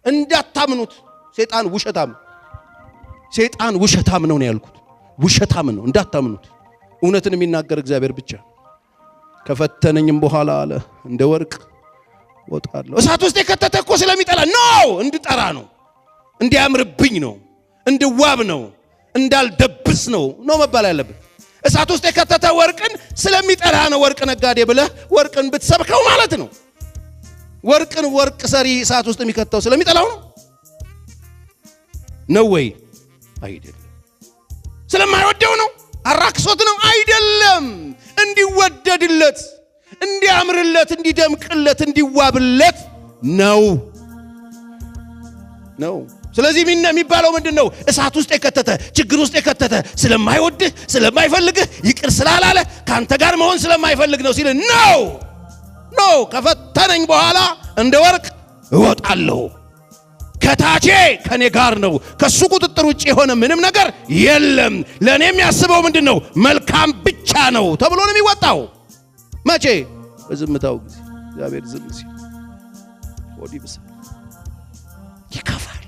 እንዳታምኑት ሰይጣን ውሸታም ነው ያልኩት ውሸታም ነው እንዳታምኑት እውነትን የሚናገር እግዚአብሔር ብቻ ከፈተነኝም በኋላ አለ እንደ ወርቅ ወጣለሁ እሳት ውስጥ የከተተኮ ስለሚጠላ ነው እንድጠራ ነው እንዲያምርብኝ ነው እንድዋብ ነው እንዳልደብስ ነው መባል ያለበት እሳት ውስጥ የከተተ ወርቅን ስለሚጠላ ነው ወርቅ ነጋዴ ብለህ ወርቅን ብትሰብከው ማለት ነው ወርቅን ወርቅ ሰሪ እሳት ውስጥ የሚከተው ስለሚጠላው ነው ወይ አይደለም ስለማይወደው ነው አራክሶት ነው አይደለም እንዲወደድለት እንዲያምርለት እንዲደምቅለት እንዲዋብለት ነው ስለዚህ የሚባለው ምንድነው እሳት ውስጥ የከተተ ችግር ውስጥ የከተተ ስለማይወድህ ስለማይፈልግህ ይቅር ስላላለ ካንተ ጋር መሆን ስለማይፈልግ ነው ሲል ነው ከፈተነኝ በኋላ እንደ ወርቅ እወጣለሁ ከታቼ ከኔ ጋር ነው ከሱ ቁጥጥር ውጪ የሆነ ምንም ነገር የለም ለኔ የሚያስበው ምንድነው መልካም ብቻ ነው ተብሎ ነው የሚወጣው መቼ በዝምታው ጊዜ እግዚአብሔር ዝም ሲል ወዲ ብሳ ይከፋል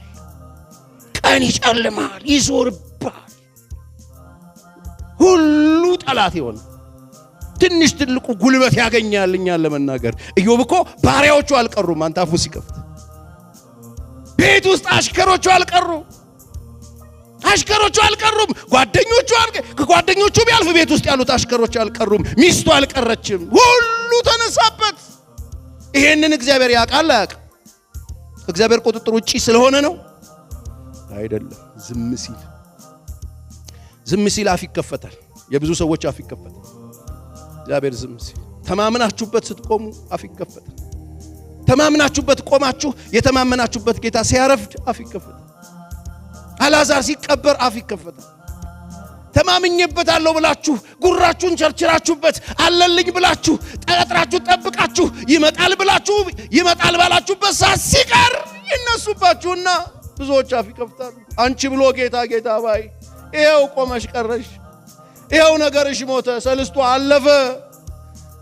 ቀን ይጨልማል ይዞርባል ሁሉ ጠላት ይሆን ትንሽ ትልቁ ጉልበት ያገኛልኛል ለመናገር ኢዮብ እኮ ባሪያዎቹ አልቀሩም አንታፉ ሲከፍት ቤት ውስጥ አሽከሮቹ አልቀሩም ጓደኞቹ ቢያልፍ ቤት ውስጥ ያሉት አሽከሮቹ አልቀሩም ሚስቱ አልቀረችም ሁሉ ተነሳበት ይሄንን እግዚአብሔር ያውቃል እግዚአብሔር ቁጥጥር ውጪ ስለሆነ ነው አይደለም ዝም ሲል አፍ ይከፈታል የብዙ ሰዎች አፍ ይከፈታል እግዚአብሔር ዝም ሲል ተማምናችሁበት ስትቆሙ አፍ ይከፈታል ተማምናችሁበት ቆማችሁ የተማመናችሁበት ጌታ ሲያረፍድ አፍ ይከፈታል አልዓዛር ሲቀበር አፍ ይከፈታል ተማምኜበታለሁ ብላችሁ ጉራችሁን ቸርችራችሁበት አለልኝ ብላችሁ ጠጥራችሁ ጠብቃችሁ ይመጣል ባላችሁበት ሰዓት ሲቀር ይነሱባችሁና ብዙዎች አፍ ይከፍታሉ አንቺ ብሎ ጌታ ባይ ይሄው ቆመሽ ቀረሽ ይሄው ነገርሽ ሞተ ሰልስቱ አለፈ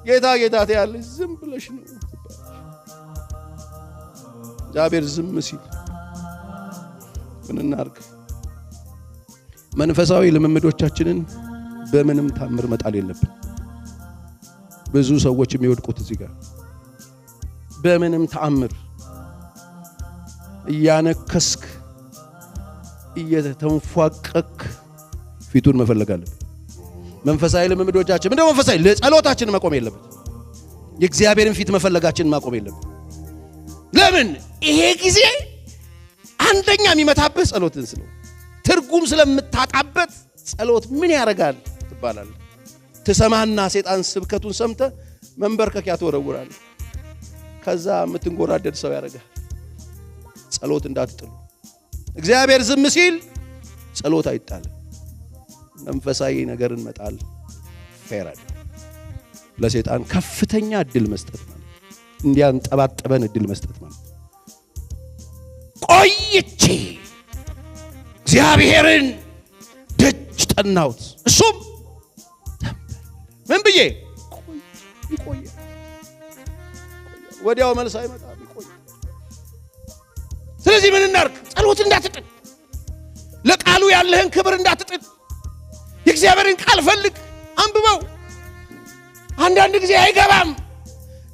ጌታ ያለሽ ዝም ብለሽ ነው እግዚአብሔር ዝም ሲል ምን እናርግ መንፈሳዊ ልምምዶቻችንን በምንም ታምር መጣል የለብን ብዙ ሰዎች የሚወድቁት እዚህ ጋር በምንም ታምር እያነከስክ እየተንፏቀክ ፊቱን መፈለግ አለብን መንፈሳዊ ልምምዶቻችን ምንድነው መንፈሳዊ ለጸሎታችን መቆም የለበት የእግዚአብሔርን ፊት መፈለጋችን ማቆም የለበት ለምን ይሄ ጊዜ አንደኛ የሚመታብህ ጸሎትን ስለው ትርጉም ስለምታጣበት ጸሎት ምን ያረጋል ትባላል ተሰማና ሰይጣን ስብከቱን ሰምተ መንበርከክ ያተወረውራል ከዛ የምትንጎራደድ ሰው ያረጋል ጸሎት እንዳትጥሉ እግዚአብሔር ዝም ሲል ጸሎት አይጣልም መንፈሳዊ ነገርን መጣል ፈራድ ለሰይጣን ከፍተኛ እድል መስጠት ማለት እንዲያንጠባጠበን እድል መስጠት ማለት ቆይቼ እግዚአብሔርን ደጅ ጠናውት እሱም ምን ብዬ ይቆይ ወዲያው መልስ አይመጣም ይቆይ ስለዚህ ምን እናርግ ጸሎት እንዳትጥል ለቃሉ ያለህን ክብር እንዳትጥል የእግዚአብሔርን ቃል ፈልግ አንብበው አንዳንድ ጊዜ አይገባም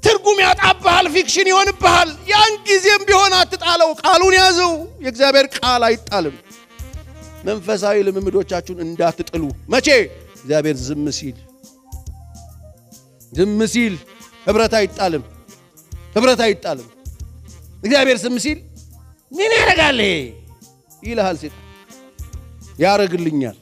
ትርጉም ያጣብሃል ፊክሽን ይሆንብሃል ያን ጊዜም ቢሆን አትጣለው ቃሉን ያዘው የእግዚአብሔር ቃል አይጣልም መንፈሳዊ ልምምዶቻችሁን እንዳትጥሉ መቼ እግዚአብሔር ዝም ሲል ህብረት አይጣልም እግዚአብሔር ዝም ሲል ምን ያረጋል ይልሃል ሲል ያረግልኛል